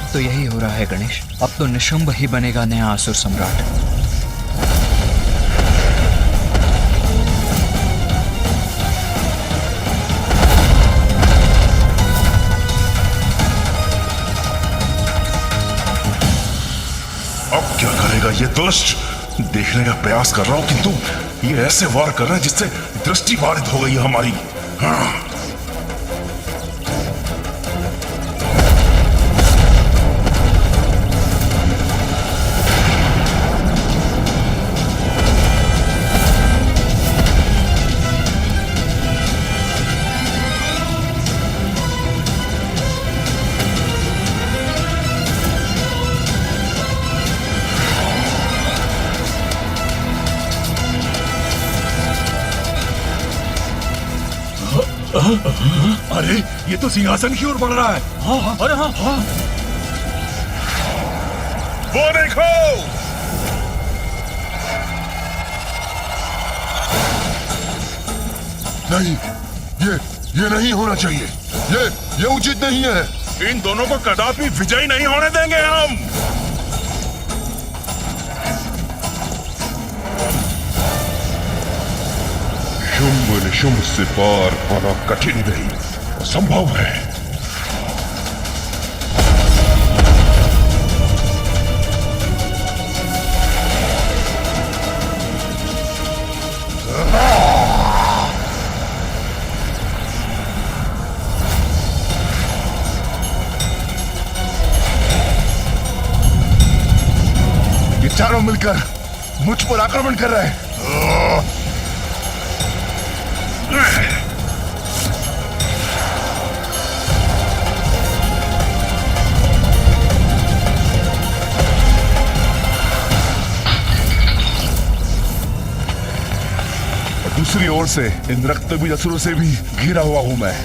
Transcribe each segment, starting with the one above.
अब तो यही हो रहा है गणेश। अब तो निशुंभ ही बनेगा नया असुर सम्राट। अब क्या करेगा ये दुष्ट? देखने का प्रयास कर रहा हूं, किंतु ये ऐसे वार कर रहा है जिससे दृष्टि बाधित हो गई है हमारी। हाँ। अरे ये तो सिंहासन की ओर बढ़ रहा है। हाँ, अरे हाँ। वो देखो, नहीं, ये नहीं होना चाहिए। ये उचित नहीं है। इन दोनों को कदापि विजयी नहीं होने देंगे हम। शुंभ निशुंभ से पार पाना कठिन नहीं, असंभव है। ये चारों मिलकर मुझ पर आक्रमण कर रहे हैं। दूसरी ओर से इन रक्तबीज असुरों से भी घिरा हुआ हूं मैं।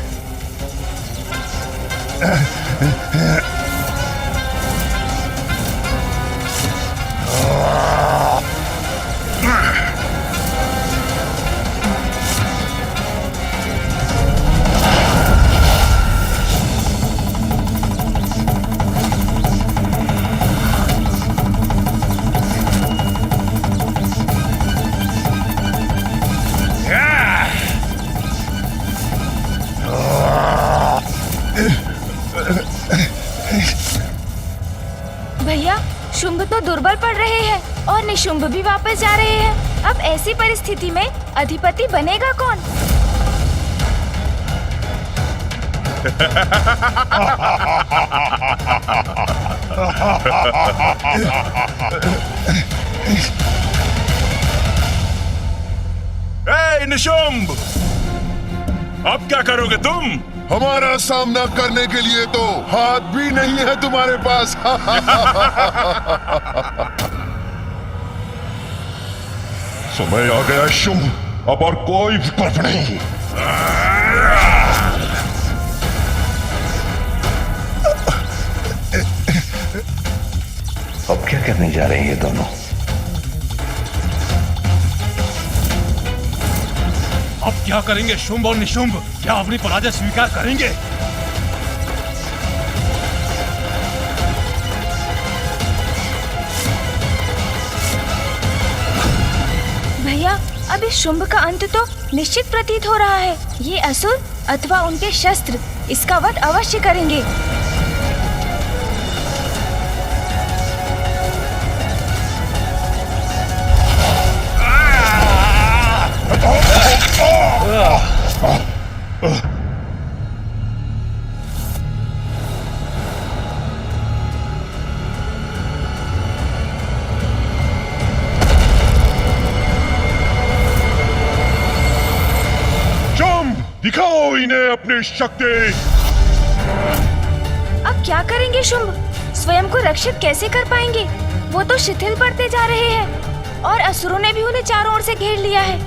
भैया, शुंभ तो दुर्बल पड़ रहे हैं और निशुंभ भी वापस जा रहे हैं। अब ऐसी परिस्थिति में अधिपति बनेगा कौन? ए निशुंभ, अब क्या करोगे तुम? हमारा सामना करने के लिए तो हाथ भी नहीं है तुम्हारे पास। समय आ गया शुंभ, अब और कोई विकल्प नहीं। अब क्या करने जा रहे हैं ये दोनों? अब क्या करेंगे शुंभ और निशुंभ? क्या अपनी पराजय स्वीकार करेंगे? भैया, अब इस शुंभ का अंत तो निश्चित प्रतीत हो रहा है। ये असुर अथवा उनके शस्त्र इसका वध अवश्य करेंगे। दिखाओ इन्हें अपनी शक्ति। अब क्या करेंगे शुंभ? स्वयं को रक्षित कैसे कर पाएंगे? वो तो शिथिल पड़ते जा रहे हैं और असुरों ने भी उन्हें चारों ओर से घेर लिया है।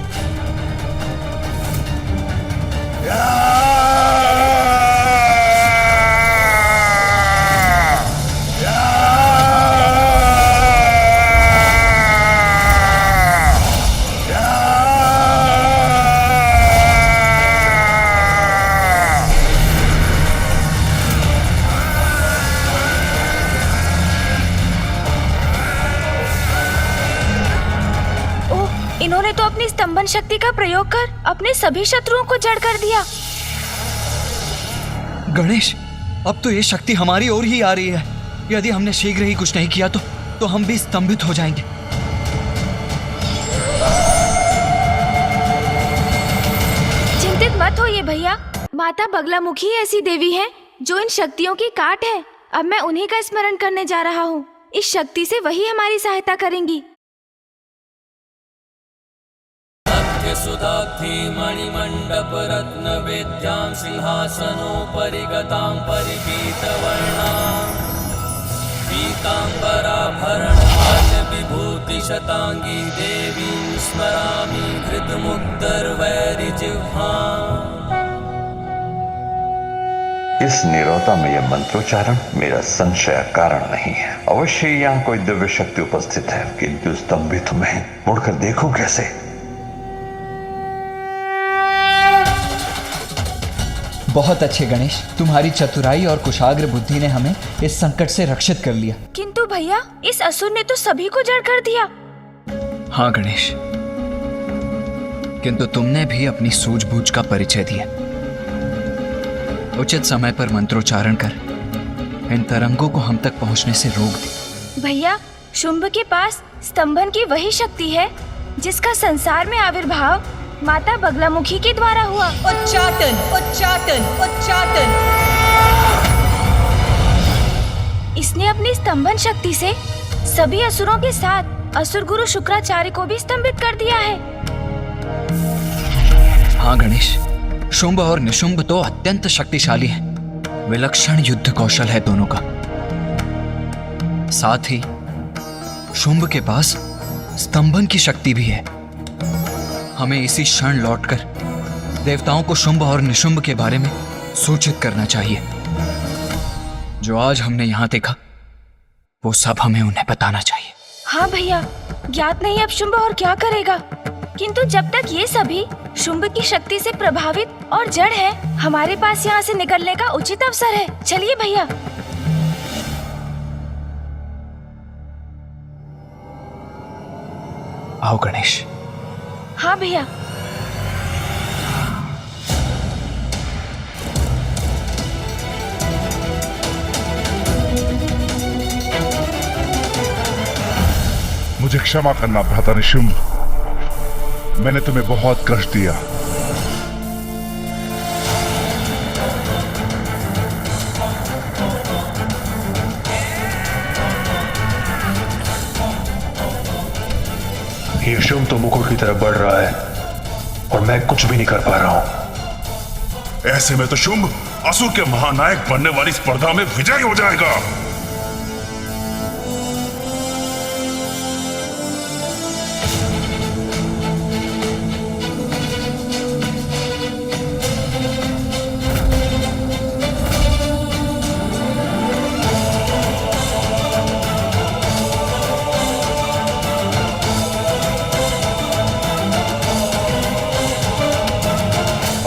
स्तंभन शक्ति का प्रयोग कर अपने सभी शत्रुओं को जड़ कर दिया। गणेश, अब तो ये शक्ति हमारी ओर ही आ रही है। यदि हमने शीघ्र ही कुछ नहीं किया तो हम भी स्तंभित हो जाएंगे। चिंतित मत होइए भैया, माता बगलामुखी ऐसी देवी है जो इन शक्तियों की काट है। अब मैं उन्हीं का स्मरण करने जा रहा हूँ। इस शक्ति से वही हमारी सहायता करेंगी। सुधाब्धि मणिमण्डप रत्न वेद्यां सिंहासनोपरि गतां परिपीतवर्णां पीताम्बराभरणमाल्य विभूति शतांगी देवीं स्मरामि हृदमुग्धैर्वैरिजिह्वाम्। इस नीरवता में यह मंत्रोच्चारण मेरा संशय कारण नहीं है। अवश्य यहाँ कोई दिव्य शक्ति उपस्थित है, किंतु स्तंभित में मुड़कर देखूं कैसे। बहुत अच्छे गणेश, तुम्हारी चतुराई और कुशाग्र बुद्धि ने हमें इस संकट से रक्षित कर लिया। किंतु भैया, इस असुर ने तो सभी को जड़ कर दिया। हाँ गणेश, किंतु तुमने भी अपनी सूझबूझ का परिचय दिया। उचित समय पर मंत्रोच्चारण कर इन तरंगों को हम तक पहुंचने से रोक दे। भैया, शुंभ के पास स्तंभन की वही शक्ति है जिसका संसार में आविर्भाव माता बगलामुखी के द्वारा हुआ। उच्चाटन उच्चाटन उच्चाटन। इसने अपनी स्तंभन शक्ति से सभी असुरों के साथ असुर गुरु शुक्राचार्य को भी स्तंभित कर दिया है। हाँ गणेश, शुंभ और निशुंभ तो अत्यंत शक्तिशाली हैं। विलक्षण युद्ध कौशल है दोनों का। साथ ही शुंभ के पास स्तंभन की शक्ति भी है। हमें इसी क्षण लौटकर देवताओं को शुंभ और निशुंभ के बारे में सूचित करना चाहिए। जो आज हमने यहाँ देखा वो सब हमें उन्हें बताना चाहिए। हाँ भैया, ज्ञात नहीं अब शुंभ और क्या करेगा, किंतु जब तक ये सभी शुंभ की शक्ति से प्रभावित और जड़ है, हमारे पास यहाँ से निकलने का उचित अवसर है। चलिए भैया। आओ गणेश। हाँ भैया। मुझे क्षमा करना भ्राता निशुंभ, मैंने तुम्हें बहुत कष्ट दिया। ये शुंभ तो मुकुट की तरफ बढ़ रहा है और मैं कुछ भी नहीं कर पा रहा हूं। ऐसे में तो शुंभ असुर के महानायक बनने वाली स्पर्धा में विजयी हो जाएगा।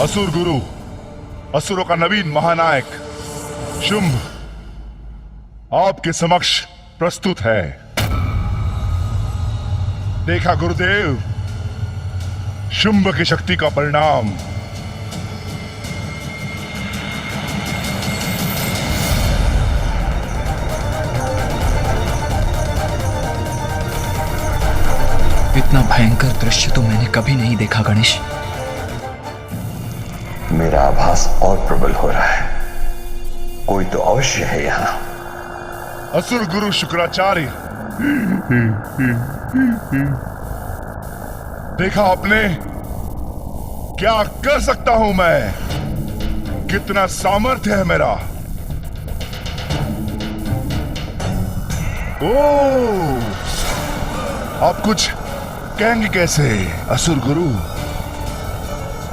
असुर गुरु, असुरों का नवीन महानायक शुंभ आपके समक्ष प्रस्तुत है। देखा गुरुदेव, शुंभ की शक्ति का परिणाम। इतना भयंकर दृश्य तो मैंने कभी नहीं देखा गणेश। मेरा आभास और प्रबल हो रहा है, कोई तो अवश्य है यहाँ। असुर गुरु शुक्राचार्य, देखा आपने, क्या कर सकता हूं मैं, कितना सामर्थ्य है मेरा। ओह, आप कुछ कहेंगे कैसे असुर गुरु?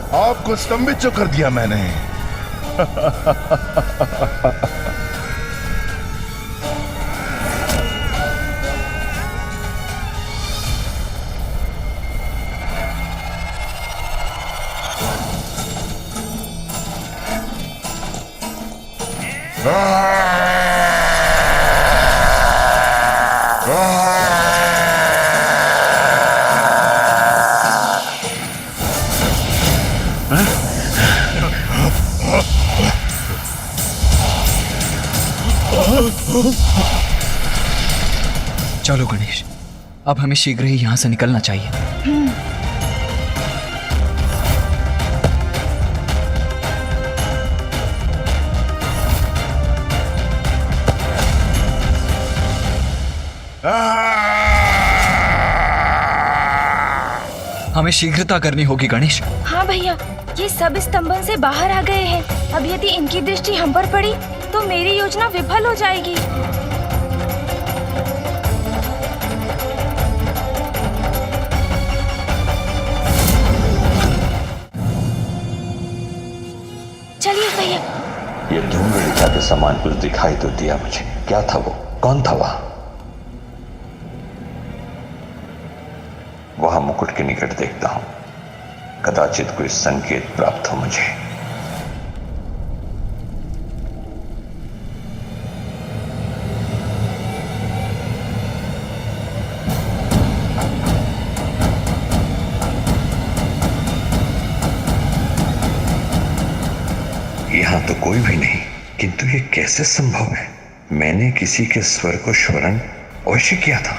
आपको स्तंभित जो कर दिया मैंने। चलो गणेश, अब हमें शीघ्र ही यहाँ से निकलना चाहिए। हमें शीघ्रता करनी होगी गणेश। हाँ भैया, ये सब स्तंभन से बाहर आ गए हैं। अब यदि इनकी दृष्टि हम पर पड़ी तो मेरी योजना विफल हो जाएगी। चलिए भैया। ये धूमरेखा के समान कुछ दिखाई तो दिया मुझे। क्या था वो? कौन था वह? वहां मुकुट के निकट देखता हूं, कदाचित कोई संकेत प्राप्त हो मुझे। यहां तो कोई भी नहीं, किंतु ये कैसे संभव है? मैंने किसी के स्वर को स्मरण अवश्य किया था।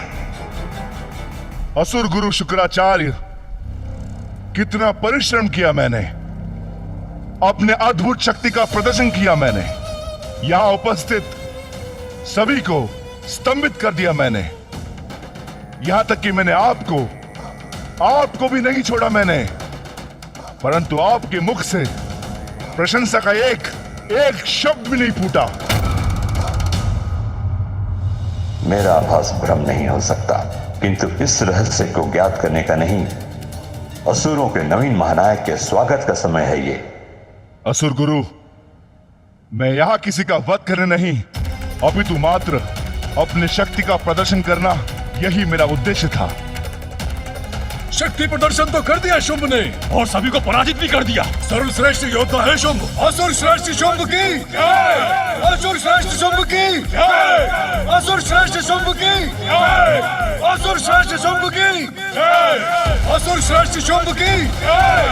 असुर गुरु शुक्राचार्य, कितना परिश्रम किया मैंने, अपने अद्भुत शक्ति का प्रदर्शन किया मैंने। यहां उपस्थित सभी को स्तंभित कर दिया मैंने। यहां तक कि मैंने आपको भी नहीं छोड़ा मैंने, परंतु आपके मुख से प्रशंसा का एक शब्द भी नहीं फूटा। मेरा आभास भ्रम नहीं हो सकता, किंतु इस रहस्य को ज्ञात करने का नहीं, असुरों के नवीन महानायक के स्वागत का समय है ये। असुर गुरु, मैं यहां किसी का वध करने नहीं, अपितु मात्र अपने शक्ति का प्रदर्शन करना, यही मेरा उद्देश्य था। शक्ति प्रदर्शन तो कर दिया शुंभ ने, और सभी को पराजित भी कर दिया। सर्वश्रेष्ठ योद्धा है शुंभ। असुर श्रेष्ठ शुंभ की जय! असुर श्रेष्ठ शुंभ की जय! असुर श्रेष्ठ शुंभ की जय! असुर श्रेष्ठ शुंभ की जय! असुर श्रेष्ठ शुंभ की जय!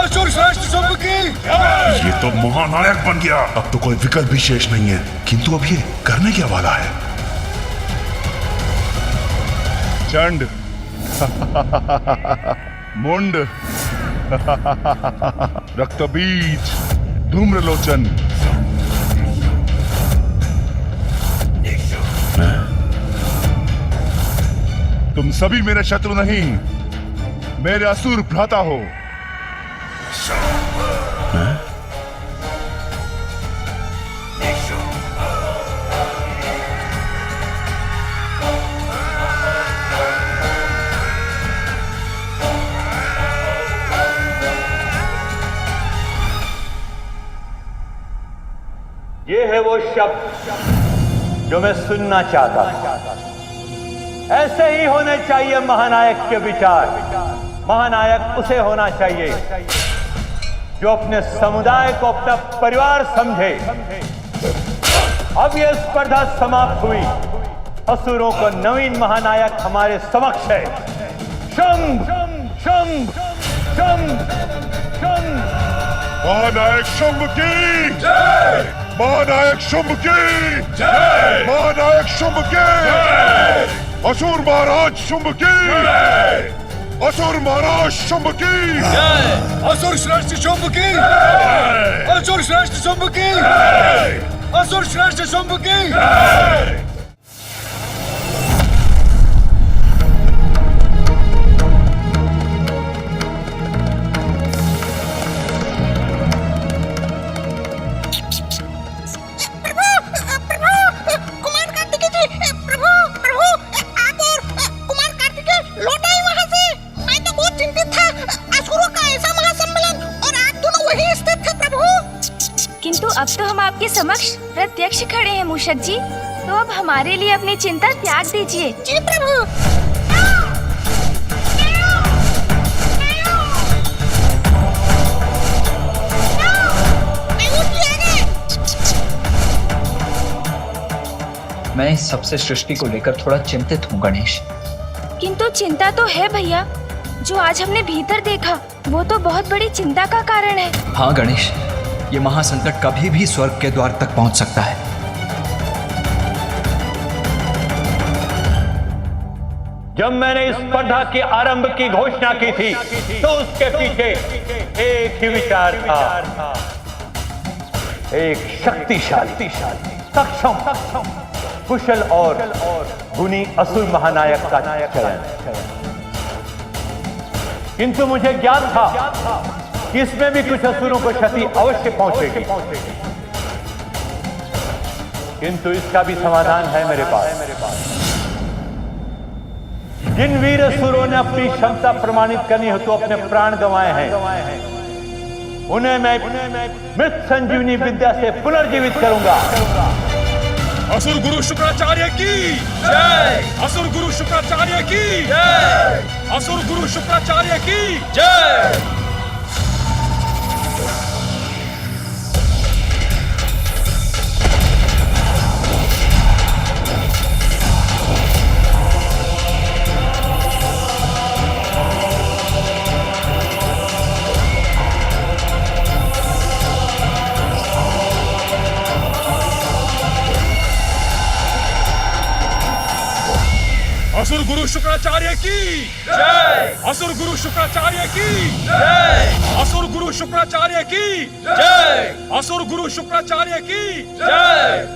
असुर श्रेष्ठ शुंभ की जय! ये तो महानायक बन गया। अब तो कोई विकल्प भी शेष नहीं है, किंतु अब ये करने क्या वाला है? चंड, मुंड, रक्तबीज, धूम्रलोचन, तुम सभी मेरे शत्रु नहीं, मेरे असुर भ्राता हो। ये है वो शब्द जो मैं सुनना चाहता था। ऐसे ही होने चाहिए महानायक के विचार। महानायक उसे होना चाहिए जो अपने समुदाय को अपना परिवार समझे। अब यह स्पर्धा समाप्त हुई। असुरों को नवीन महानायक हमारे समक्ष है। शंभ, शंभ, शंभ, शंभ। महानायक शुंभ की जय! महानायक शुंभ की जय! महानायक शुंभ की जय! असुर महाराज शुंभ की जय! असुर महाराज शुंभ की जय! असुर श्रेष्ठ शुंभ की जय! असुर श्रेष्ठ शुंभ की जय! असुर श्रेष्ठ शुंभ की जय! अब तो हम आपके समक्ष प्रत्यक्ष खड़े हैं मूषक जी, तो अब हमारे लिए अपनी चिंता त्याग दीजिए। जी प्रभु। मैं इस सबसे सृष्टि को लेकर थोड़ा चिंतित हूँ गणेश। किंतु चिंता तो है भैया, जो आज हमने भीतर देखा वो तो बहुत बड़ी चिंता का कारण है। हाँ गणेश, ये महासंकट कभी भी स्वर्ग के द्वार तक पहुंच सकता है। जब मैंने इस स्पर्धा के आरंभ की घोषणा की थी तो उसके पीछे एक ही विचार था, एक शक्तिशाली, सक्षम, कुशल और गुणी असुर महानायक का चयन। किंतु मुझे ज्ञान था कि इसमें भी कुछ असुरों को क्षति अवश्य पहुंचेगी, किंतु इसका भी समाधान है मेरे पास। जिन वीर असुरों ने अपनी क्षमता प्रमाणित करनी हो तो अपने प्राण गंवाए हैं, उन्हें मैं मृत संजीवनी विद्या से पुनर्जीवित करूंगा। असुर गुरु शुक्राचार्य की जय! असुर गुरु शुक्राचार्य की जय! असुर गुरु शुक्राचार्य की जय! असुर गुरु शुक्राचार्य की जय! असुर गुरु शुक्राचार्य की जय! असुर गुरु शुक्राचार्य की जय! असुर गुरु शुक्राचार्य की जय!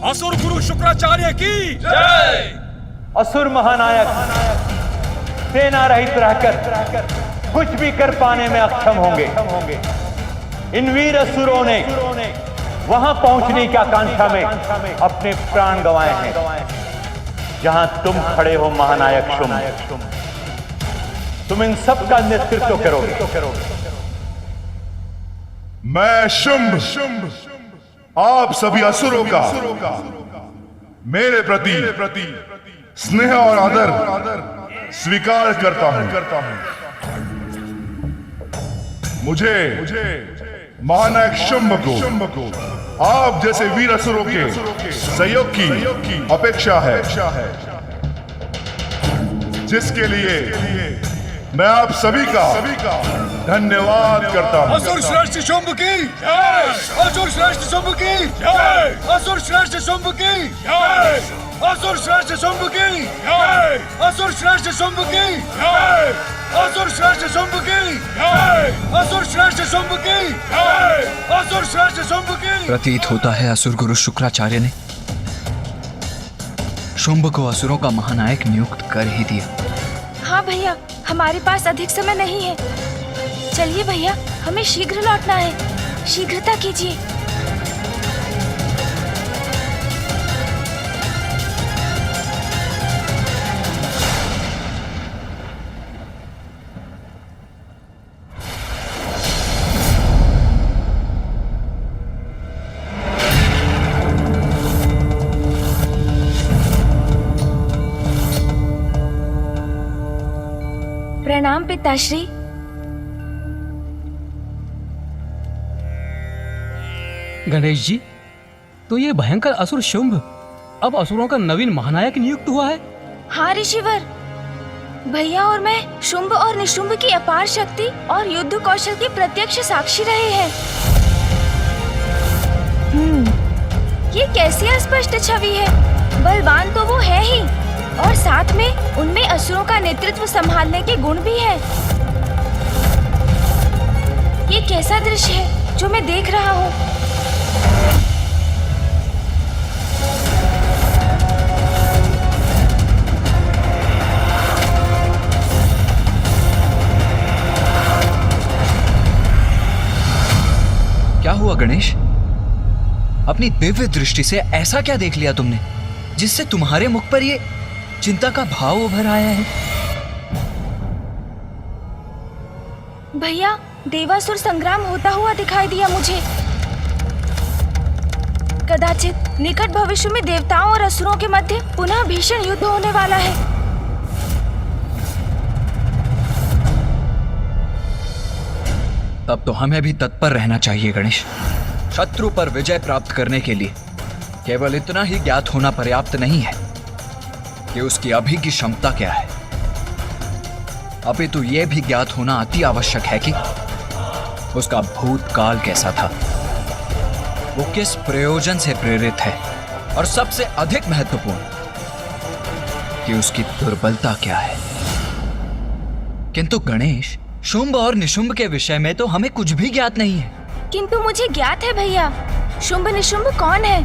असुर गुरु शुक्राचार्य की जय! असुर महानायक सेना रहित रहकर कुछ भी कर पाने में अक्षम होंगे। इन वीर असुरों ने वहां पहुंचने की आकांक्षा में अपने प्राण गंवाए हैं जहां तुम खड़े हो महानायक शुंभ। तुम इन सब का नेतृत्व करोगे। मैं शुंभ आप सभी असुरों का मेरे प्रति स्नेह और आदर स्वीकार करता हूं। मुझे महानायक शुंभ को आप जैसे वीर असुरों के सहयोग की अपेक्षा है, जिसके लिए मैं आप सभी का धन्यवाद करता हूं। असुर श्रेष्ठ शुंभ की जय! असुर श्रेष्ठ शुंभ की जय! असुर श्रेष्ठ शुंभ की जय! असुर श्रेष्ठ शुंभ की जय! असुर श्रेष्ठ शुंभ की जय! असुर श्रेष्ठ शुंभ की जय! असुर श्रेष्ठ शुंभ की जय! असुर श्रेष्ठ शुंभ की। प्रतीत होता है असुर गुरु शुक्राचार्य ने शुंभ को असुरों का महानायक नियुक्त कर ही दिया। हाँ भैया, हमारे पास अधिक समय नहीं है। चलिए भैया, हमें शीघ्र लौटना है। शीघ्रता कीजिए। प्रणाम पिताश्री। गणेश जी, तो ये भयंकर असुर शुंभ अब असुरों का नवीन महानायक नियुक्त हुआ है? हाँ ऋषिवर, भैया और मैं शुंभ और निशुंभ की अपार शक्ति और युद्ध कौशल की प्रत्यक्ष साक्षी रहे हैं। ये कैसी स्पष्ट छवि है। बलवान तो वो है ही, और साथ में उनमें असुरों का नेतृत्व संभालने के गुण भी है। ये कैसा दृश्य है जो मैं देख रहा हूँ। क्या हुआ गणेश? अपनी दिव्य दृष्टि से ऐसा क्या देख लिया तुमने जिससे तुम्हारे मुख पर ये चिंता का भाव उभर आया है? भैया, देवासुर संग्राम होता हुआ दिखाई दिया मुझे। कदाचित निकट भविष्य में देवताओं और असुरों के मध्य पुनः भीषण युद्ध होने वाला है। तब तो हमें भी तत्पर रहना चाहिए गणेश। शत्रु पर विजय प्राप्त करने के लिए केवल इतना ही ज्ञात होना पर्याप्त नहीं है कि उसकी अभी की क्षमता क्या है, अपितु यह भी ज्ञात होना अति आवश्यक है कि उसका भूतकाल कैसा था, वो किस प्रयोजन से प्रेरित है, और सबसे अधिक महत्वपूर्ण कि उसकी दुर्बलता क्या है। किंतु गणेश, शुंभ और निशुंभ के विषय में तो हमें कुछ भी ज्ञात नहीं है। किंतु मुझे ज्ञात है भैया, शुंभ निशुंभ कौन है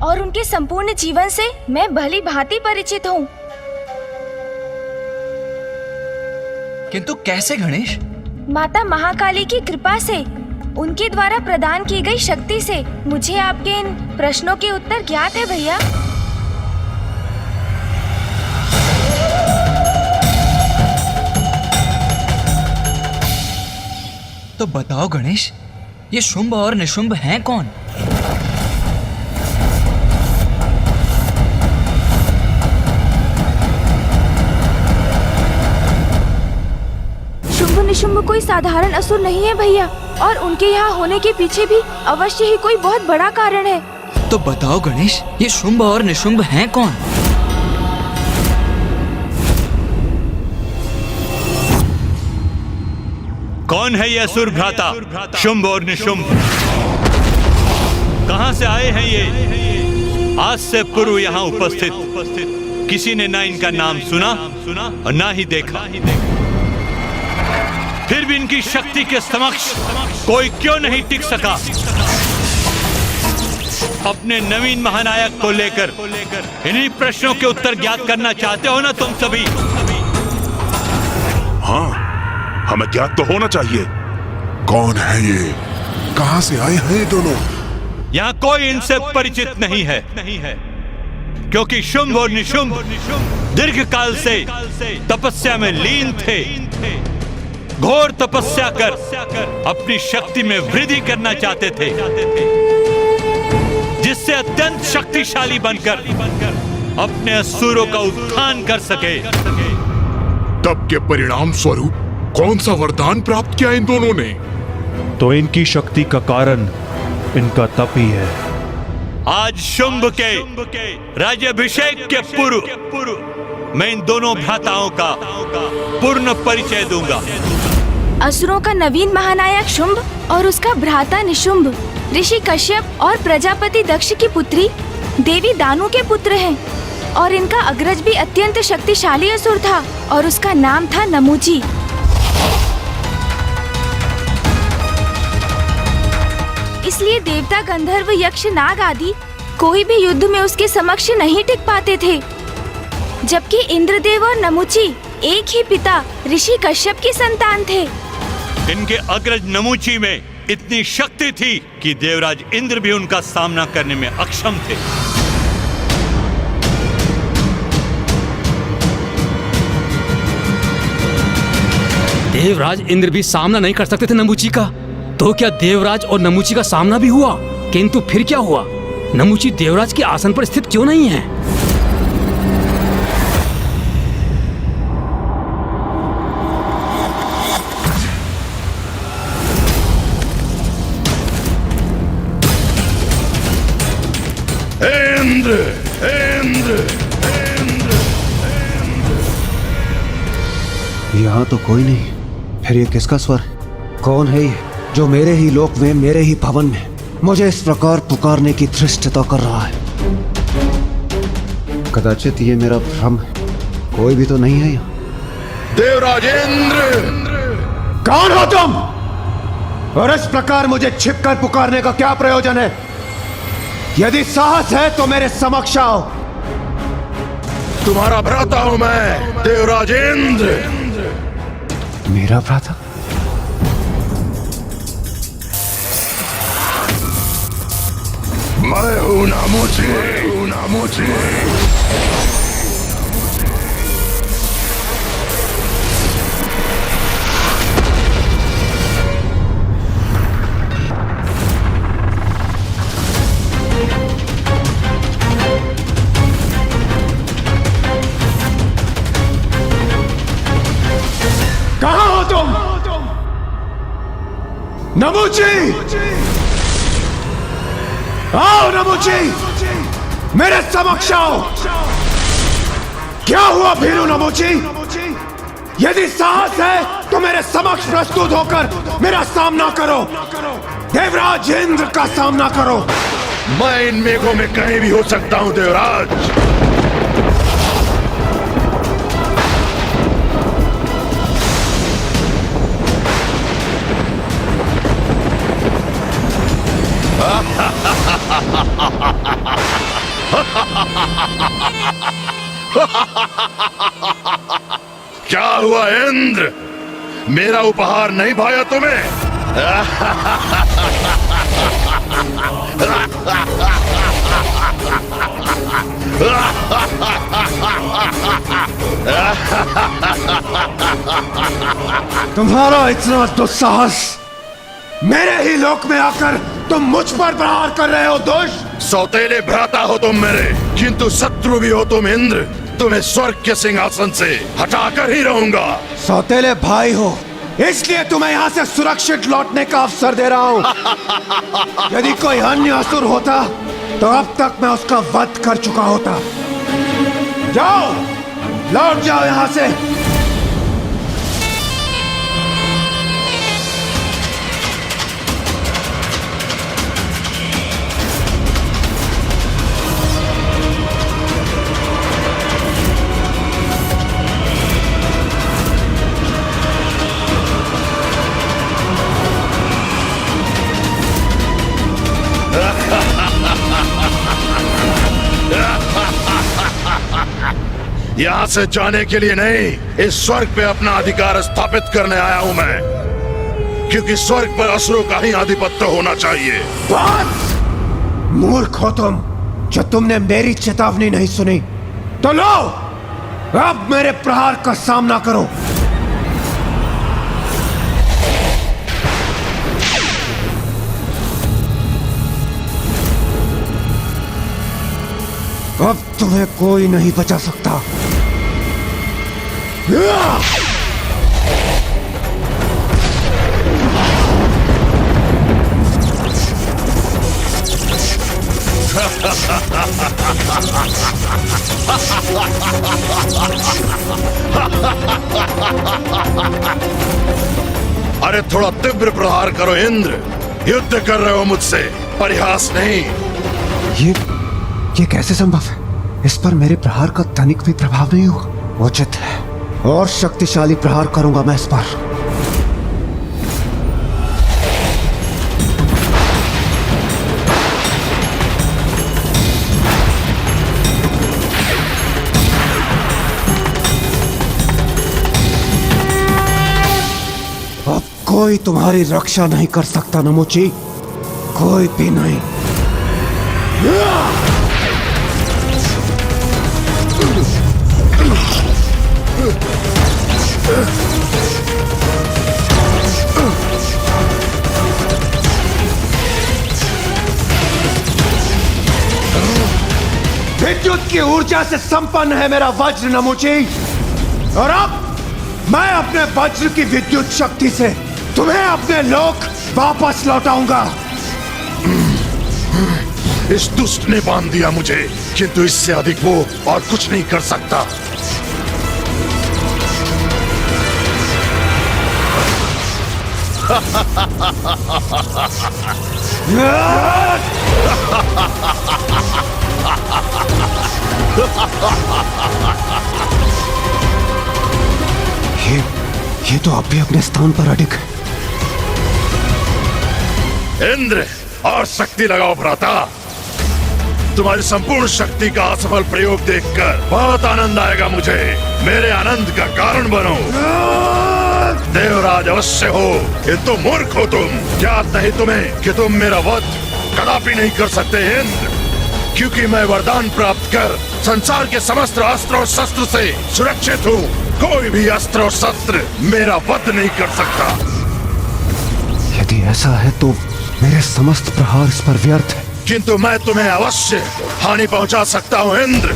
और उनके संपूर्ण जीवन से मैं भली भांति परिचित हूँ। किंतु कैसे गणेश? माता महाकाली की कृपा से, उनके द्वारा प्रदान की गई शक्ति से मुझे आपके इन प्रश्नों के उत्तर ज्ञात है भैया। तो बताओ गणेश, ये शुंभ और निशुंभ हैं कौन? शुंभ निशुंभ कोई साधारण असुर नहीं है भैया, और उनके यहाँ होने के पीछे भी अवश्य ही कोई बहुत बड़ा कारण है। तो बताओ गणेश, ये शुंभ और निशुंभ हैं कौन? कौन है ये असुर भ्राता शुंभ और निशुंभ? कहां से आए हैं ये? आज से पूर्व यहाँ उपस्थित किसी ने ना इनका नाम सुना और ना ही देखा। फिर भी इनकी शक्ति के समक्ष कोई क्यों नहीं टिक सका? अपने नवीन महानायक को लेकर इन्हीं प्रश्नों के उत्तर ज्ञात करना चाहते हो ना तुम सभी? हाँ, हमें ज्ञात तो होना चाहिए। कौन है ये? कहां से आए हैं ये दोनों? यहाँ कोई इनसे परिचित नहीं है, क्योंकि शुंभ और निशुंभ दीर्घ काल से तपस्या में लीन थे। घोर तपस्या कर अपनी शक्ति में वृद्धि करना चाहते थे, जिससे अत्यंत शक्तिशाली बनकर अपने असुरों का उत्थान कर सके। तब के परिणाम स्वरूप कौन सा वरदान प्राप्त किया इन दोनों ने? तो इनकी शक्ति का कारण इनका तप ही है। आज शुंभ के राज्याभिषेक के पूर्व मैं इन दोनों भ्राताओं का पूर्ण परिचय दूंगा। असुरों का नवीन महानायक शुंभ और उसका भ्राता निशुंभ ऋषि कश्यप और प्रजापति दक्ष की पुत्री देवी दानु के पुत्र हैं, और इनका अग्रज भी अत्यंत शक्तिशाली असुर था और उसका नाम था नमूची। इसलिए देवता, गंधर्व, यक्ष, नाग आदि कोई भी युद्ध में उसके समक्ष नहीं टिक पाते थे, जबकि इंद्रदेव और नमूची एक ही पिता ऋषि कश्यप की संतान थे। इनके अग्रज नमूची में इतनी शक्ति थी कि देवराज इंद्र भी उनका सामना करने में अक्षम थे। देवराज इंद्र भी सामना नहीं कर सकते थे नमूची का, तो क्या देवराज और नमूची का सामना भी हुआ? किंतु फिर क्या हुआ? नमूची देवराज के आसन पर स्थित क्यों नहीं है? इंद्र, इंद्र, इंद्र, यहाँ तो कोई नहीं। फिर ये किसका स्वर? कौन है ये जो मेरे ही लोक में, मेरे ही भवन में मुझे इस प्रकार पुकारने की धृष्टता कर रहा है? कदाचित ये मेरा भ्रम है। कोई भी तो नहीं है यहाँ। देवराज इंद्र, कौन हो तुम? और इस प्रकार मुझे छिपकर पुकारने का क्या प्रयोजन है? यदि साहस है तो मेरे समक्ष आओ। तुम्हारा भ्राता हूं मैं, देवराज इंद्र। मेरा भ्राता? मैं हूं नमूची। कहां हो तुम? नमूची! आओ नमूची, मेरे समक्ष आओ। क्या हुआ भीरू नमूची? यदि साहस है तो मेरे समक्ष प्रस्तुत होकर मेरा सामना करो। देवराज इंद्र का सामना करो। मैं इन मेघों में कहीं भी हो सकता हूं देवराज। क्या हुआ इंद्र, मेरा उपहार नहीं भाया तुम्हें? तुम्हारा इतना दुस्साहस मेरे ही लोक में आकर तुम मुझ पर प्रहार कर रहे हो दुष्ट। सौतेले भ्राता हो तुम मेरे, किंतु शत्रु भी हो तुम इंद्र। तुम्हें स्वर्ग के सिंहासन से हटाकर ही रहूंगा। सौतेले भाई हो, इसलिए तुम्हें यहाँ से सुरक्षित लौटने का अवसर दे रहा हूँ। यदि कोई अन्य असुर होता तो अब तक मैं उसका वध कर चुका होता। जाओ, लौट जाओ यहाँ से। यहाँ से जाने के लिए नहीं, इस स्वर्ग पे अपना अधिकार स्थापित करने आया हूँ मैं, क्योंकि स्वर्ग पर असुरों का ही आधिपत्य होना चाहिए। बस! मूर्ख हो तुम, जो तुमने मेरी चेतावनी नहीं सुनी। तो लो, अब मेरे प्रहार का सामना करो। अब तुम्हें कोई नहीं बचा सकता। अरे थोड़ा तीव्र प्रहार करो इंद्र, युद्ध कर रहे हो मुझसे, परिहास नहीं। ये कैसे संभव है? इस पर मेरे प्रहार का तनिक भी प्रभाव नहीं हुआ। उचित है, और शक्तिशाली प्रहार करूंगा मैं इस पर। अब कोई तुम्हारी रक्षा नहीं कर सकता नमोची, कोई भी नहीं। विद्युत की ऊर्जा से संपन्न है मेरा वज्र नमोची, और अब मैं अपने वज्र की विद्युत शक्ति से तुम्हें अपने लोक वापस लौटाऊंगा। इस दुष्ट ने बांध दिया मुझे, किंतु इससे अधिक वो और कुछ नहीं कर सकता। ये तो अब भी अपने स्थान पर अडिग है। इंद्र, और शक्ति लगाओ भ्राता। तुम्हारी संपूर्ण शक्ति का असफल प्रयोग देखकर बहुत आनंद आएगा मुझे। मेरे आनंद का कारण बनो। देवराज अवश्य हो, ये तो मूर्ख हो तुम। ज्ञात नहीं तुम्हें कि तुम मेरा वध कदापि नहीं कर सकते इंद्र, क्योंकि मैं वरदान प्राप्त कर संसार के समस्त अस्त्र और शस्त्र से सुरक्षित हूँ। कोई भी अस्त्र और शस्त्र मेरा वध नहीं कर सकता। यदि ऐसा है तो मेरे समस्त प्रहार इस पर व्यर्थ है। किंतु मैं तुम्हें अवश्य हानि पहुंचा सकता हूं इंद्र।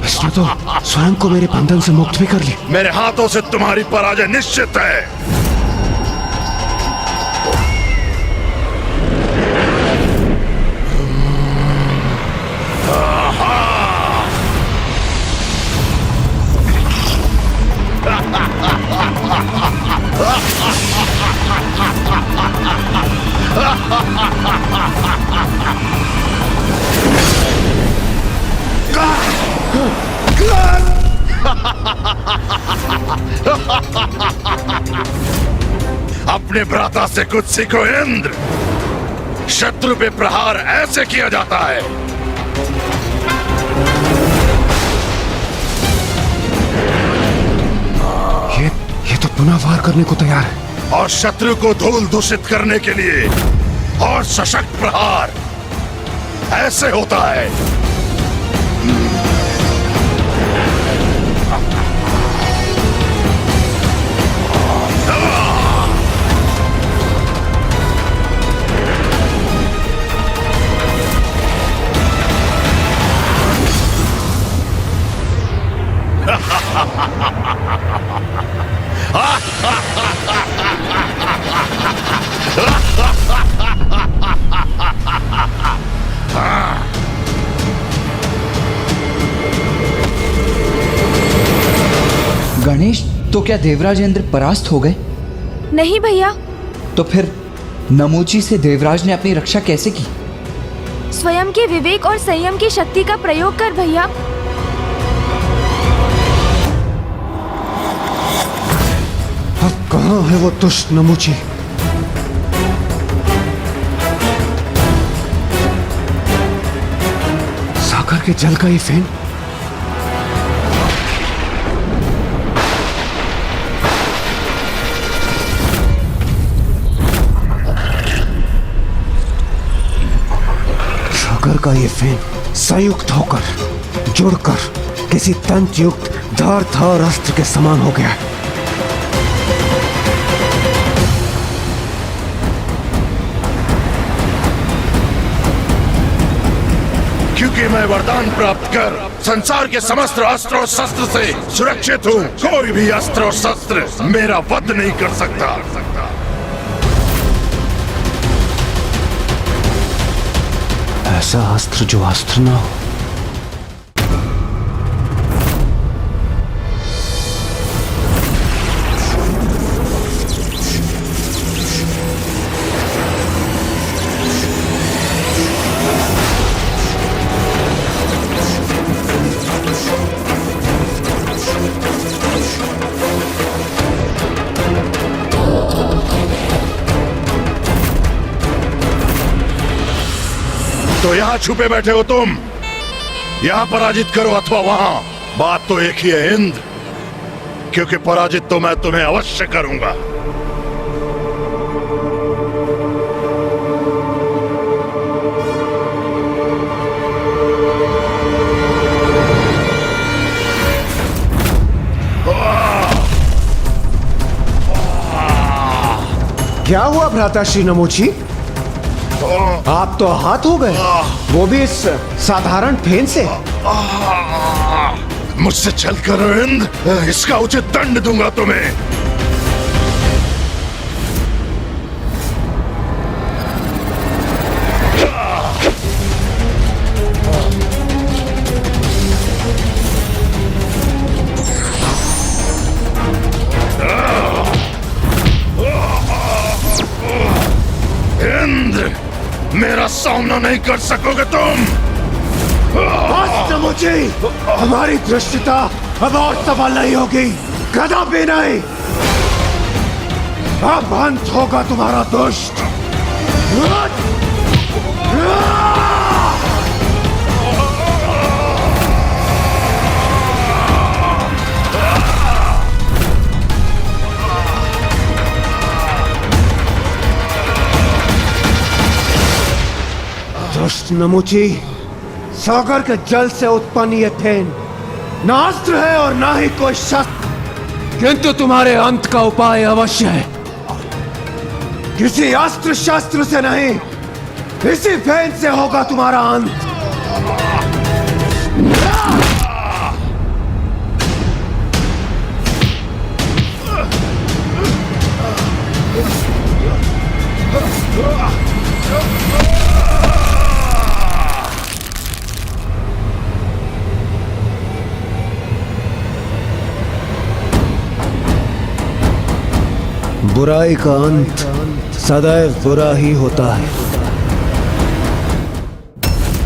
इसने तो स्वयं को मेरे बंधन से मुक्त भी कर ली। मेरे हाथों से तुम्हारी पराजय निश्चित है। अपने भ्राता से कुछ सीखो इंद्र। शत्रु पे प्रहार ऐसे किया जाता है। ये तो पुनः वार करने को तैयार है। और शत्रु को धूल दूषित करने के लिए और सशक्त प्रहार ऐसे होता है। गणेश, तो क्या देवराज इंद्र परास्त हो गए? नहीं भैया, तो फिर नमूची से देवराज ने अपनी रक्षा कैसे की? स्वयं के विवेक और संयम की शक्ति का प्रयोग कर भैया। अब कहाँ है वो दुष्ट नमूची? सागर के जल का ये फेन का ये फेन संयुक्त होकर जुड़कर किसी तंत्र युक्त धारदार अस्त्र के समान हो गया है। क्योंकि मैं वरदान प्राप्त कर संसार के समस्त अस्त्र और शस्त्र से सुरक्षित हूँ। कोई भी अस्त्र और शस्त्र मेरा वध नहीं कर सकता। ऐसा अस्त्र जो अस्त्र ना हो। तो यहाँ छुपे बैठे हो तुम, यहाँ पराजित करो अथवा वहां, बात तो एक ही है इंद्र। क्योंकि पराजित तो मैं तुम्हें अवश्य करूंगा। क्या हुआ भ्राता श्री नमूची? आप तो आहत हो गए, वो भी इस साधारण फेन से। मुझसे चलकर इंद्र, इसका उचित दंड दूंगा तुम्हें। इंद्र, मेरा सामना नहीं कर सकोगे तुम। बस नमूची, हमारी दृष्टिता अब और सफल नहीं होगी, कदापि नहीं। अब अंत होगा तुम्हारा दुष्ट। दुष्ट नमूची, सागर के जल से उत्पन्न ये फेन ना अस्त्र है और ना ही कोई शस्त्र, किंतु तुम्हारे अंत का उपाय अवश्य है। किसी अस्त्र शस्त्र से नहीं, इसी फेन से होगा तुम्हारा अंत। बुराई का अंत सदैव बुरा ही होता है।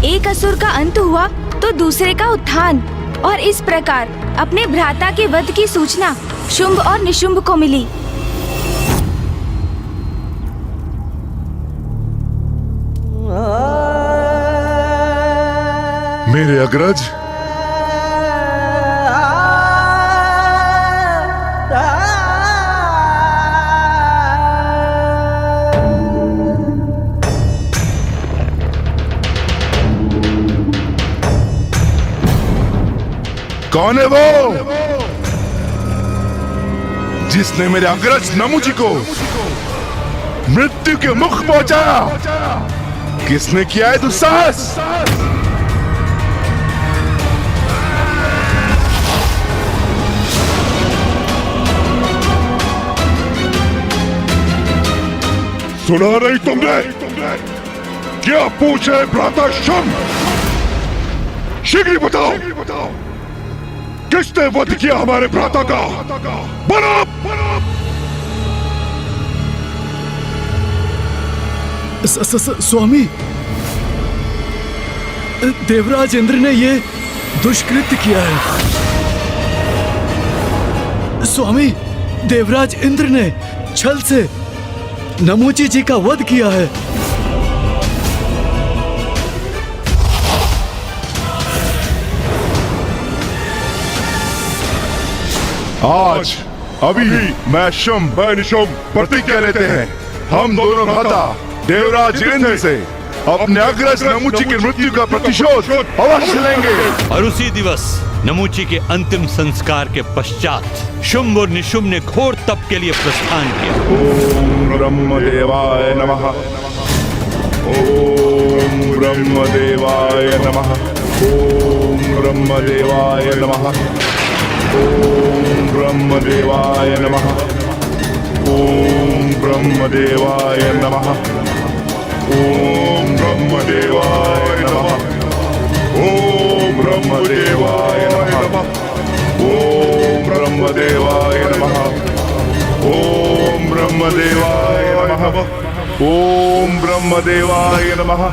एक असुर का अंत हुआ तो दूसरे का उत्थान। और इस प्रकार अपने भ्राता के वध की सूचना शुंभ और निशुंभ को मिली। मेरे अग्रज, कौन है वो जिसने मेरे अग्रज नमुची को मृत्यु के मुख पहुंचाया? किसने किया है दुस्साहस? सुना नहीं तुमने? क्या पूछे भ्राता शुंभ? शीघ्र बताओ, किसने वध किया हमारे भ्राता का? बनो! स्वामी, देवराज इंद्र ने ये दुष्कृत्य किया है। स्वामी, देवराज इंद्र ने छल से नमूची जी का वध किया है। आज अभी मैं शुंभ व निशुंभ प्रतिज्ञा लेते हैं, हम दोनों भ्राता देवराज इंद्र से अपने अग्रज नमुची की मृत्यु का प्रतिशोध अवश्य लेंगे। और उसी दिवस नमुची के अंतिम संस्कार के पश्चात शुंभ और निशुंभ ने घोर तप के लिए प्रस्थान किया। ओम ब्रह्मदेवाय नमः। ओम ब्रह्मदेवाय नमः। ओम ब्रह्मदेवाय नमः। ओम ब्रह्मदेवाय नमः। ओम ब्रह्मदेवाय नमः। ओम ब्रह्मदेवाय नमः। ओम ब्रह्मदेवाय नमः। ओम ब्रह्मदेवाय नमः। ओम ब्रह्मदेवाय नमः। ओम ब्रह्मदेवाय नमः।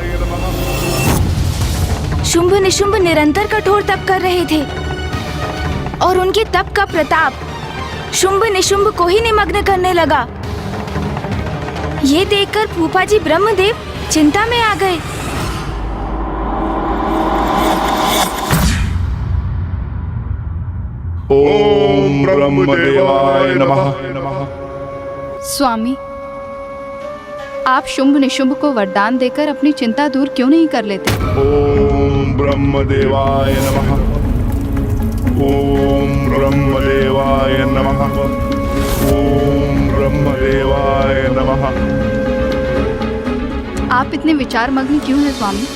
शुंभ निशुंभ निरंतर कठोर तप कर रहे थे और उनके तप का प्रताप शुंभ निशुंभ को ही निमग्न करने लगा। ये देखकर फूफा जी ब्रह्मदेव चिंता में आ गए। ओम ब्रह्मदेवाय नमः। स्वामी, आप शुंभ निशुंभ को वरदान देकर अपनी चिंता दूर क्यों नहीं कर लेते? ओम ब्रह्मदेवाय नमः। ओम ब्रह्मदेवाय नमः। ओम ब्रह्मदेवाय नमः। आप इतने विचार मग्न क्यों हैं स्वामी?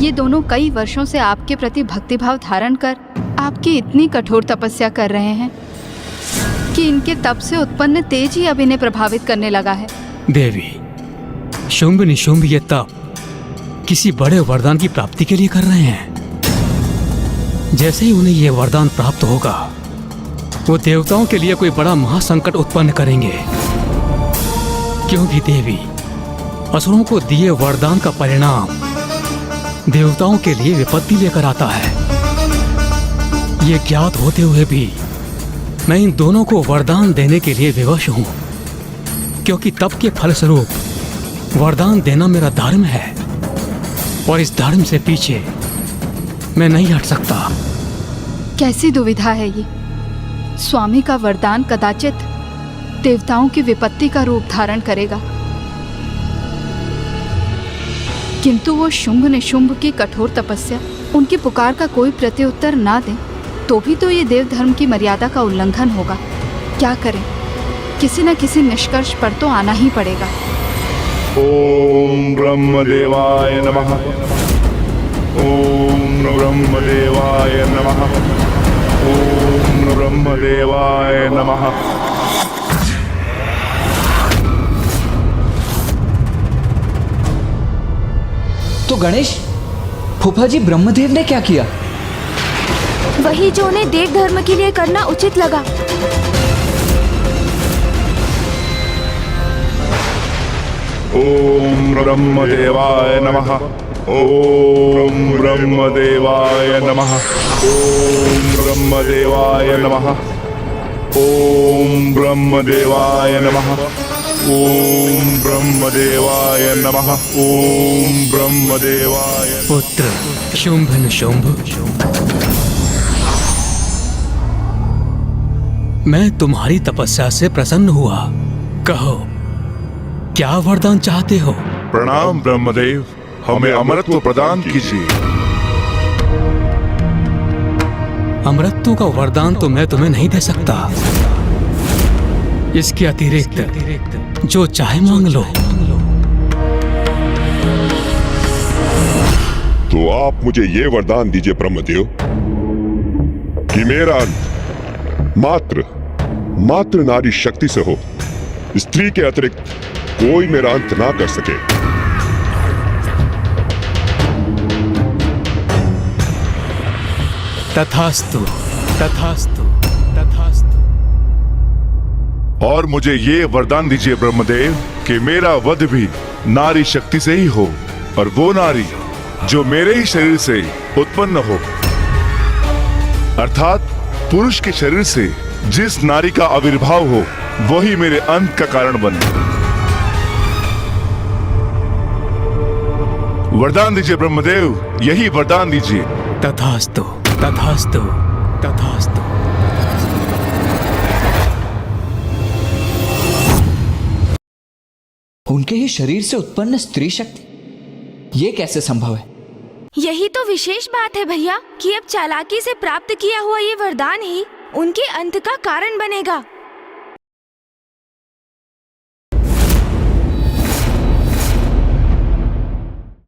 ये दोनों कई वर्षों से आपके प्रति भक्तिभाव धारण कर आपकी इतनी कठोर तपस्या कर रहे हैं कि इनके तप से उत्पन्न तेज ही अब इन्हें प्रभावित करने लगा है। देवी, शुंभ निशुंभ ये तप किसी बड़े वरदान की प्राप्ति के लिए कर रहे हैं। जैसे ही उन्हें यह वरदान प्राप्त होगा, वो देवताओं के लिए कोई बड़ा महासंकट उत्पन्न करेंगे। क्योंकि देवी, असुरों को दिए वरदान का परिणाम देवताओं के लिए विपत्ति लेकर आता है। ये ज्ञात होते हुए भी मैं इन दोनों को वरदान देने के लिए विवश हूं, क्योंकि तप के फलस्वरूप वरदान देना मेरा धर्म है और इस धर्म से पीछे मैं नहीं हट सकता। कैसी दुविधा है ये? स्वामी का वरदान कदाचित देवताओं की विपत्ति का रूप धारण करेगा, किंतु वो शुंभ निशुंभ की कठोर तपस्या, उनकी पुकार का कोई प्रत्युत्तर ना दे तो भी तो ये देव धर्म की मर्यादा का उल्लंघन होगा। क्या करें? किसी न किसी निष्कर्ष पर तो आना ही पड़ेगा। ओम ब्रह्मदेवाय नमः। ओम ब्रह्मदेवाय नमः। ओम ब्रह्मदेवाय नमः। तो गणेश, फूफा जी ब्रह्मदेव ने क्या किया? वही जो उन्हें देव धर्म के लिए करना उचित लगा। ओम ब्रह्मदेवाय नमः। ओम ब्रह्मदेवाय नमः। ओम ब्रह्मदेवाय नमः। ओम ब्रह्मदेवाय नमः। ओम ब्रह्मदेवाय नमः। ओम ब्रह्मदेवाय। पुत्र शुंभ निशुंभ, मैं तुम्हारी तपस्या से प्रसन्न हुआ। कहो, क्या वरदान चाहते हो? प्रणाम ब्रह्मदेव, हमें अमरत्व प्रदान कीजिए। अमरत्व का वरदान तो मैं तुम्हें नहीं दे सकता। इसके अतिरिक्त जो चाहे मांग लो। तो आप मुझे ये वरदान दीजिए ब्रह्मदेव कि मेरा अंत मात्र नारी शक्ति से हो, स्त्री के अतिरिक्त कोई मेरा अंत ना कर सके। तथास्तु, तथास्तु, तथास्तु। और मुझे ये वरदान दीजिए ब्रह्मदेव कि मेरा वध भी नारी शक्ति से ही हो, और वो नारी जो मेरे ही शरीर से उत्पन्न हो, अर्थात पुरुष के शरीर से जिस नारी का आविर्भाव हो वही मेरे अंत का कारण बने। वरदान दीजिए ब्रह्मदेव, यही वरदान दीजिए। तथास्तु, तथास्तु, तथास्तु। उनके ही शरीर से उत्पन्न स्त्री शक्ति, ये कैसे संभव है? यही तो विशेष बात है भैया कि अब चालाकी से प्राप्त किया हुआ ये वरदान ही उनके अंत का कारण बनेगा।